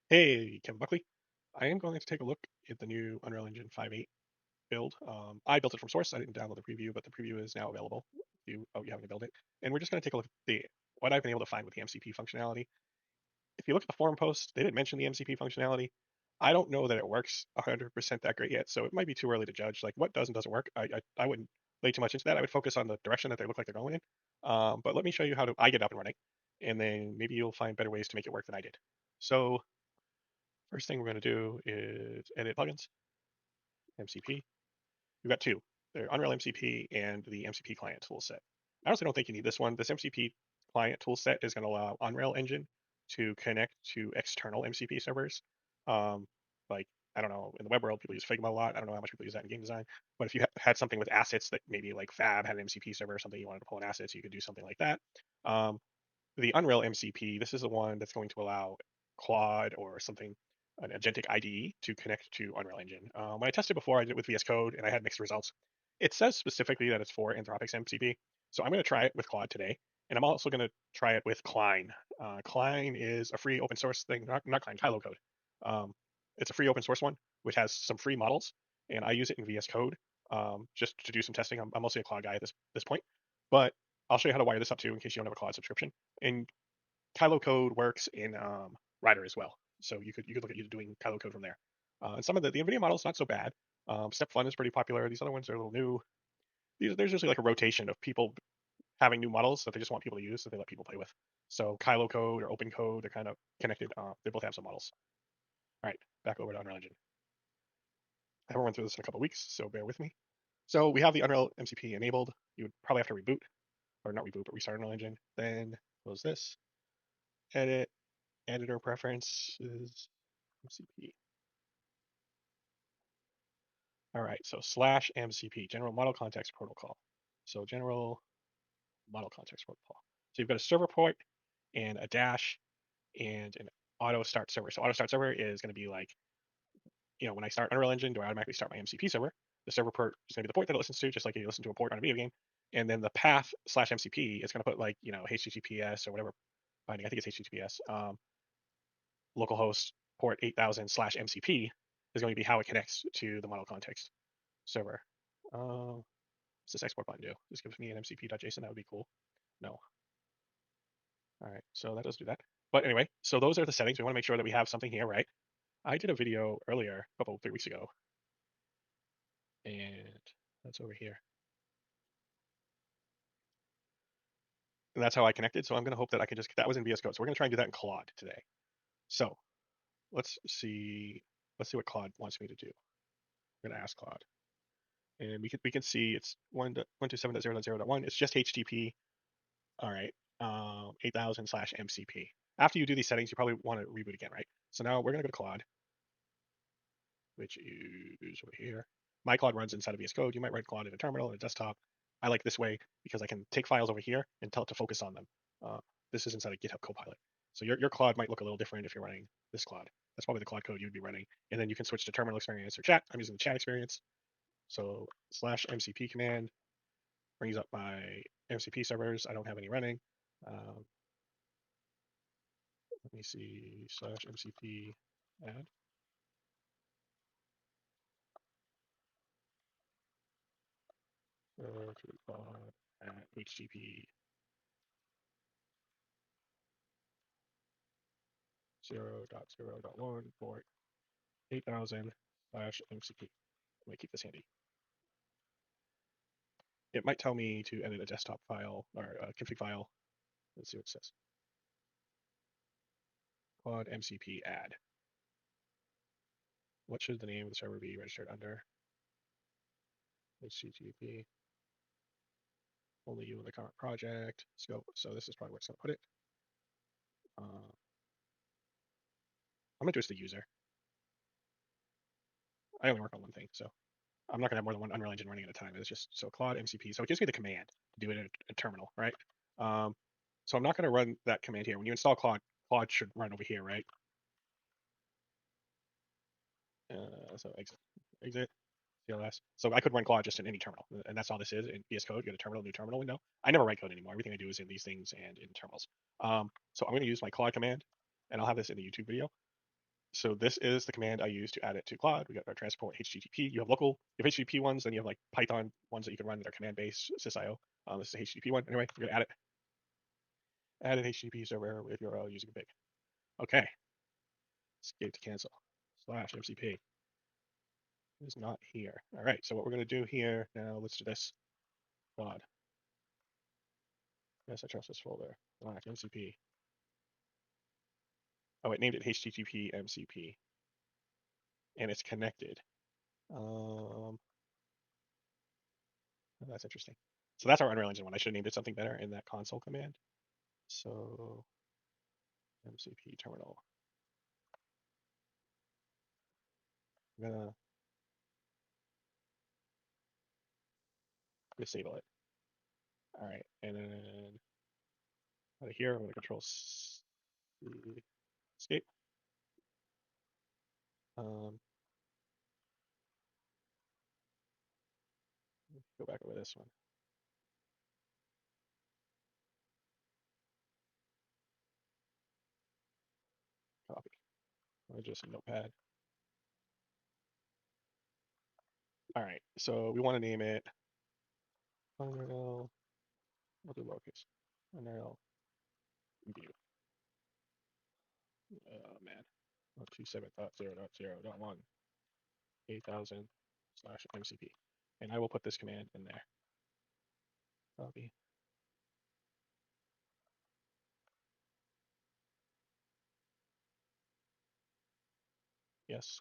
Hey, Kevin Buckley. I am going to take a look at the new Unreal Engine 5.8 build. I built it from source. I didn't download the preview, but the preview is now available if you haven't to build it. And we're just going to take a look at what I've been able to find with the MCP functionality. If you look at the forum post, they didn't mention the MCP functionality. I don't know that it works 100% that great yet, so it might be too early to judge. Like what does and doesn't work. I wouldn't lay too much into that. I would focus on the direction that they look like they're going in. But let me show you how I get up and running, and then maybe you'll find better ways to make it work than I did. So first thing we're going to do is edit plugins, MCP. We've got two, the Unreal MCP and the MCP client toolset. I honestly don't think you need this one. This MCP client toolset is going to allow Unreal Engine to connect to external MCP servers. Um, like, I don't know, in the web world, people use Figma a lot. I don't know how much people use that in game design. But if you had something with assets that maybe like Fab had an MCP server or something you wanted to pull in assets, you could do something like that. Um, the Unreal MCP, this is the one that's going to allow Claude or something, an agentic IDE, to connect to Unreal Engine. When I tested before, I did it with VS Code and I had mixed results. It says specifically that it's for Anthropic's MCP. So I'm going to try it with Claude today. And I'm also going to try it with Klein. Klein is a free open source thing, not Klein, Kilo Code. Um, it's a free open source one, which has some free models. And I use it in VS Code just to do some testing. I'm mostly a Claude guy at this point. But I'll show you how to wire this up too in case you don't have a Claude subscription. And Kilo Code works in Rider as well, so you could look at doing Kilo Code from there. And some of the NVIDIA models not so bad. Step Fun is pretty popular. These other ones are a little new. There's usually like a rotation of people having new models that they just want people to use that they let people play with. So Kilo Code or Open Code, they're kind of connected. They both have some models. All right, back over to Unreal Engine. I haven't run through this in a couple of weeks, so bear with me. So we have the Unreal MCP enabled. You would probably have to reboot, or not reboot, but restart Unreal Engine. Then close this, edit, editor preferences, MCP. All right, so slash MCP, General Model Context Protocol. So General Model Context Protocol. So you've got a server port and a dash and an auto start server. So auto start server is going to be like, when I start Unreal Engine, do I automatically start my MCP server? The server port is going to be the port that it listens to, just like you listen to a port on a video game. And then the path slash MCP is going to put like, HTTPS or whatever binding. I think it's HTTPS. Localhost port 8000 slash MCP is going to be how it connects to the model context server. What's this export button do? This gives me an mcp.json. That would be cool. No. All right, so that does do that. But anyway, so those are the settings. We want to make sure that we have something here, right? I did a video earlier, a couple, 3 weeks ago, and that's over here. And that's how I connected. So I'm going to hope that I can that was in VS Code. So we're going to try and do that in Claude today. So let's see, what Claude wants me to do. I'm going to ask Claude. And we can see it's 127.0.0.1. It's just HTTP. All right, 8000 slash MCP. After you do these settings, you probably want to reboot again, right? So now we're going to go to Claude, which is over here. My Claude runs inside of VS Code. You might write Claude in a terminal, in a desktop. I like this way because I can take files over here and tell it to focus on them. This is inside of GitHub Copilot. So your Claude might look a little different if you're running this Claude. That's probably the Claude code you'd be running. And then you can switch to terminal experience or chat. I'm using the chat experience. So slash MCP command brings up my MCP servers. I don't have any running. Let me see, slash MCP add. At HTTP 0.0.1 port 8000 slash MCP. Let me keep this handy. It might tell me to edit a desktop file or a config file. Let's see what it says. Claude MCP add. What should the name of the server be registered under? HTTP. Only you in the current project. Scope. So this is probably where it's going to put it. I'm going to do as the user. I only work on one thing, so I'm not going to have more than one Unreal Engine running at a time. It's just so Claude MCP. So it gives me the command to do it in a terminal, right? So I'm not going to run that command here. When you install Claude, Claude should run over here, right? So exit, CLS. So I could run Claude just in any terminal, and that's all this is in VS Code. You get a terminal, new terminal window. I never write code anymore. Everything I do is in these things and in terminals. So I'm going to use my Claude command, and I'll have this in the YouTube video. So this is the command I use to add it to Claude. We got our transport HTTP. You have local, you have HTTP ones, then you have like Python ones that you can run that are command based sysio. This is a HTTP one. Anyway, we're gonna add it. Add an HTTP server with URL using big. Okay. Escape to cancel. Slash MCP. It is not here. All right. So what we're gonna do here now? Let's do this. Claude. Yes, I trust this folder. Slash MCP. Oh, it named it HTTP MCP, and it's connected. Oh, that's interesting. So that's our Unreal Engine one. I should have named it something better in that console command. So MCP terminal. I'm gonna disable it. All right, and then out of here, I'm gonna control escape. Um, go back over this one. Copy. Or just a notepad. All right, so we want to name it Unreal. We'll do lowercase. Unreal View. Oh man. 127.0.0.1 8000 slash MCP. And I will put this command in there. Copy. Yes.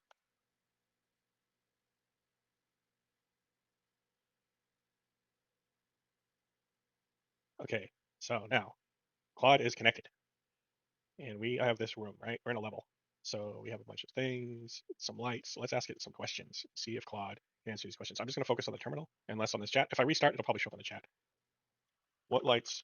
Okay. So now Claude is connected, and we have this room, right? We're in a level. So we have a bunch of things, some lights. Let's ask it some questions. See if Claude can answer these questions. I'm just going to focus on the terminal and less on this chat. If I restart, it'll probably show up in the chat. What lights?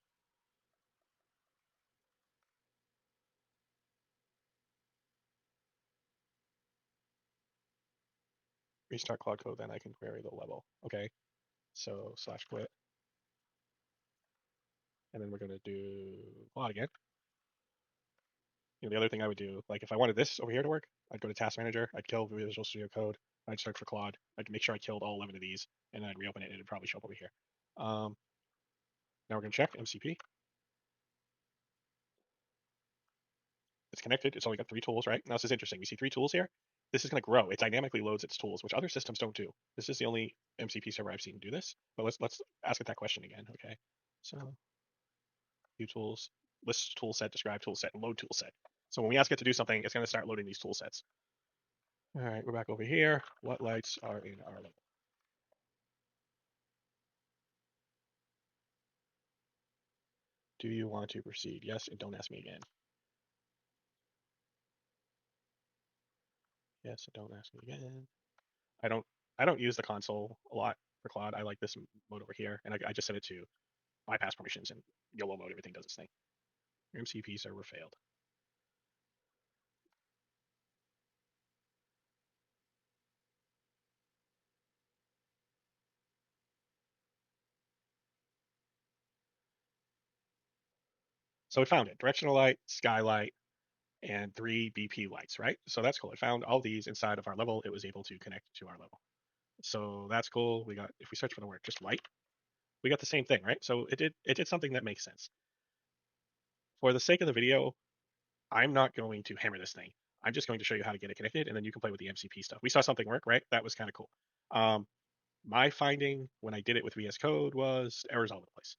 Restart Claude Code, then I can query the level. Okay. So slash quit. And then we're going to do Claude again. The other thing I would do, like if I wanted this over here to work, I'd go to Task Manager, I'd kill Visual Studio Code, I'd search for Claude, I'd make sure I killed all 11 of these, and then I'd reopen it, and it'd probably show up over here. Now we're going to check MCP. It's connected. It's only got 3 tools, right? Now this is interesting. We see 3 tools here. This is going to grow. It dynamically loads its tools, which other systems don't do. This is the only MCP server I've seen do this. But let's ask it that question again. Okay. So view tools, list tool set, describe tool set, and load tool set. So when we ask it to do something, it's going to start loading these tool sets. All right, we're back over here. What lights are in our level? Do you want to proceed? Yes, and don't ask me again. Yes, and don't ask me again. I don't I don't use the console a lot for Claude. I like this mode over here, and I just set it to bypass permissions and YOLO mode. Everything does its thing. Your MCP server failed. So it found it: directional light, skylight, and 3 BP lights. Right. So that's cool. It found all these inside of our level. It was able to connect to our level. So that's cool. We got, if we search for the word just light, we got the same thing, right? So it did something that makes sense. For the sake of the video, I'm not going to hammer this thing. I'm just going to show you how to get it connected, and then you can play with the MCP stuff. We saw something work, right? That was kind of cool. Um, my finding when I did it with VS Code was errors all over the place.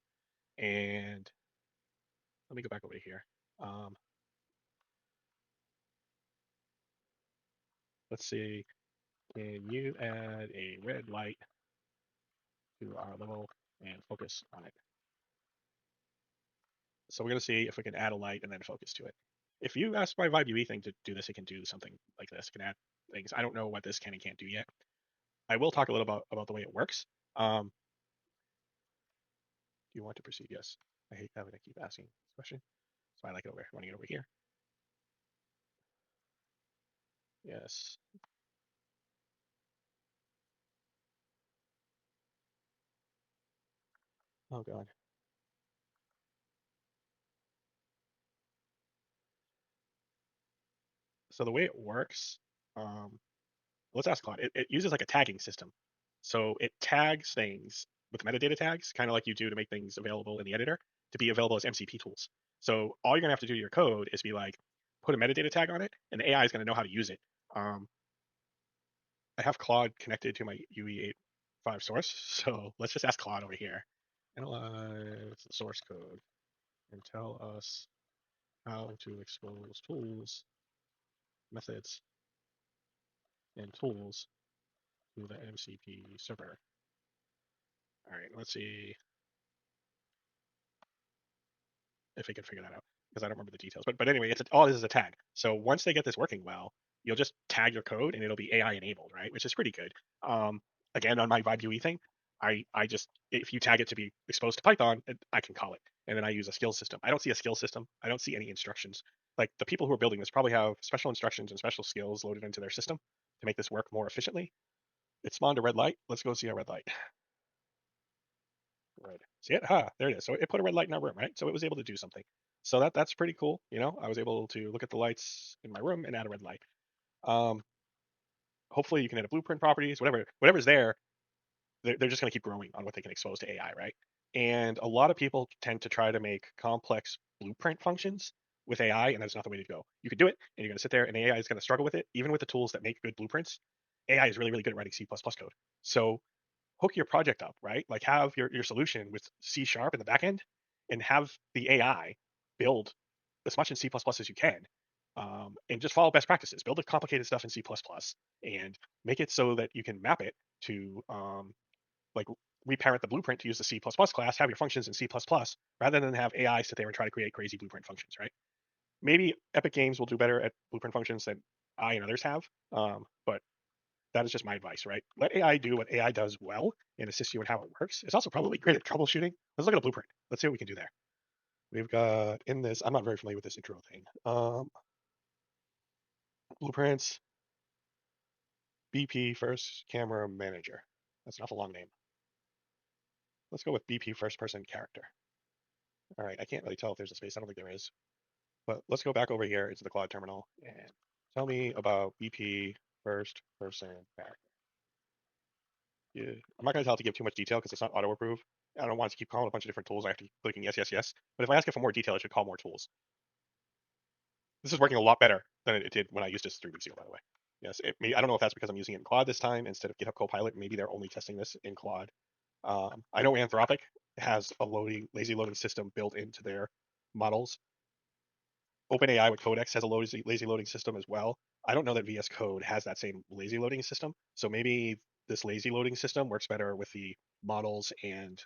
And let me go back over to here. Um, let's see. Can you add a red light to our level and focus on it? So we're going to see if we can add a light and then focus to it. If you ask my Vibe UE thing to do this, it can do something like this. It can add things. I don't know what this can and can't do yet. I will talk a little about the way it works. Do you want to proceed? Yes. I hate having to keep asking this question. So I like it over running it over here. Yes. Oh god. So the way it works, um, let's ask Claude. It uses like a tagging system. So it tags things with metadata tags, kind of like you do to make things available in the editor, to be available as MCP tools. So all you're gonna have to do to your code is be like, put a metadata tag on it, and the AI is gonna know how to use it. Um, I have Claude connected to my UE85 source, so let's just ask Claude over here. Analyze the source code and tell us how to expose tools, methods, and tools to the MCP server. All right, let's see if we can figure that out because I don't remember the details. But anyway, all this is a tag. So once they get this working well, you'll just tag your code and it'll be AI enabled, right? Which is pretty good. Um, Again, on my Vibe UE thing, I just if you tag it to be exposed to Python, I can call it, and then I use a skill system. I don't see a skill system. I don't see any instructions. Like the people who are building this probably have special instructions and special skills loaded into their system to make this work more efficiently. It's spawned a red light. Let's go see a red light. Red. See it? There it is. So it put a red light in our room, right? So it was able to do something. So that's pretty cool. You know, I was able to look at the lights in my room and add a red light. Um, Hopefully you can add a blueprint properties, whatever's there. They're just going to keep growing on what they can expose to AI, right? And a lot of people tend to try to make complex blueprint functions with AI, and that's not the way to go. You could do it, and you're going to sit there, and AI is going to struggle with it, even with the tools that make good blueprints. AI is really, really good at writing C++ code. So hook your project up, right? Like have your solution with C sharp in the back end and have the AI build as much in C++ as you can. And just follow best practices. Build the complicated stuff in C++ and make it so that you can map it to like reparent the blueprint to use the C++ class, have your functions in C++ rather than have AI sit there and try to create crazy blueprint functions, right? Maybe Epic Games will do better at blueprint functions than I and others have, but that is just my advice, right? Let AI do what AI does well and assist you in how it works. It's also probably great at troubleshooting. Let's look at a blueprint. Let's see what we can do there. We've got in this, I'm not very familiar with this intro thing. Blueprints, BP first camera manager. That's an awful long name. Let's go with BP first person character. All right, I can't really tell if there's a space. I don't think there is. But let's go back over here into the Claude terminal and tell me about BP first person character. Yeah, I'm not going to tell it to give too much detail because it's not auto approve. I don't want it to keep calling a bunch of different tools. I have to keep clicking yes, yes, yes. But if I ask it for more detail, it should call more tools. This is working a lot better than it did when I used this 3 weeks ago, by the way. Yes, I don't know if that's because I'm using it in Claude this time instead of GitHub Copilot. Maybe they're only testing this in Claude. I know Anthropic has a lazy loading system built into their models. OpenAI with Codex has a lazy loading system as well. I don't know that VS Code has that same lazy loading system. So maybe this lazy loading system works better with the models and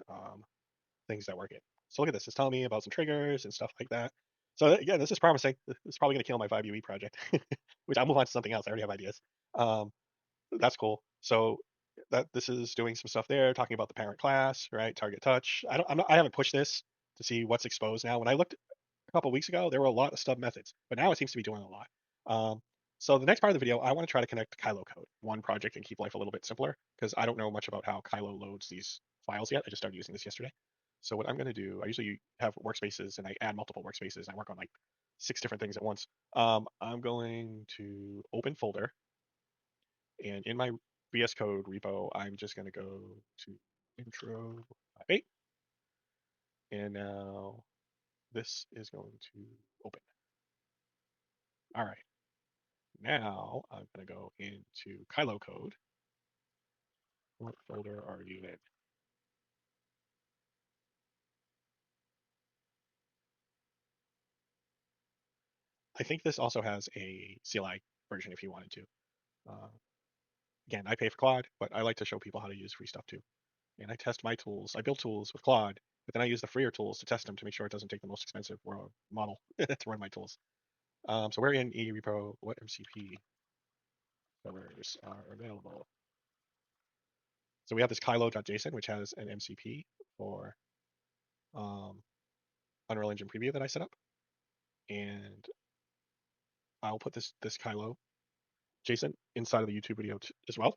things that work it. So look at this. It's telling me about some triggers and stuff like that. So again, this is promising. This is probably going to kill my Vibe UE project, which I'll move on to something else. I already have ideas. Um, that's cool. So that this is doing some stuff there, talking about the parent class, right? Target touch. I haven't pushed this to see what's exposed now. When I looked a couple of weeks ago, there were a lot of stub methods, but now it seems to be doing a lot. So the next part of the video, I want to try to connect Kilo Code, one project, and keep life a little bit simpler because I don't know much about how Kilo loads these files yet. I just started using this yesterday. So what I'm going to do, I usually have workspaces and I add multiple workspaces. And I work on like 6 different things at once. I'm going to open folder, and in my VS Code repo, I'm just going to go to intro 8, and now this is going to open. All right. Now I'm going to go into Kilo Code. What folder are you in? I think this also has a CLI version if you wanted to. Uh, Again, I pay for Claude, but I like to show people how to use free stuff too. And I test my tools. I build tools with Claude, but then I use the freer tools to test them to make sure it doesn't take the most expensive model to run my tools. So we're in E repo. What MCP servers are available? So we have this Kilo.json, which has an MCP for um, Unreal Engine Preview that I set up, and I'll put this Kilo JSON inside of the YouTube video as well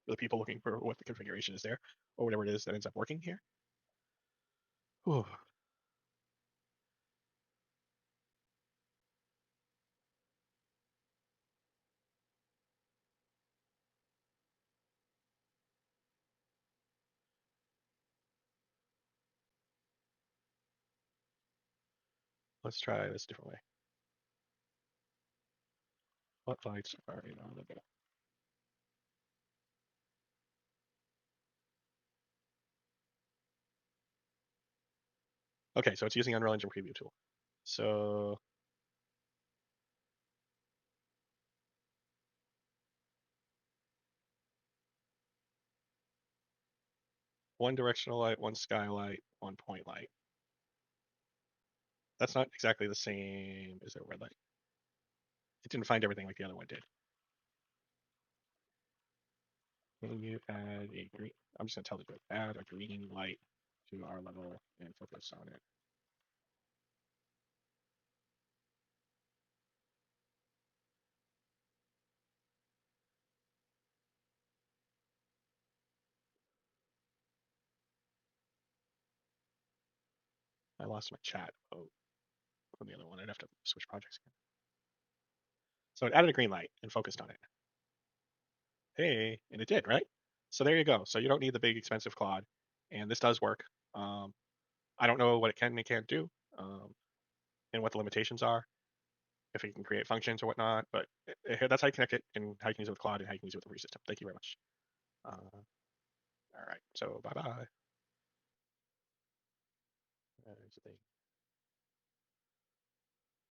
for the people looking for what the configuration is there or whatever it is that ends up working here. Whew. Let's try this a different way. What lights are inaudible? Okay, so it's using Unreal Engine Preview tool. So one directional light, one skylight, one point light. That's not exactly the same as a red light. It didn't find everything like the other one did. Can you add a green? I'm just gonna tell the group, add a green light to our level and focus on it. I lost my chat. Oh, from the other one. I'd have to switch projects again. So it added a green light and focused on it. Hey, and it did, right? So there you go. So you don't need the big expensive Claude, and this does work. I don't know what it can and can't do, and what the limitations are, if it can create functions or whatnot, but that's how you connect it and how you can use it with Claude and how you can use it with the free system. Thank you very much. All right, so bye bye.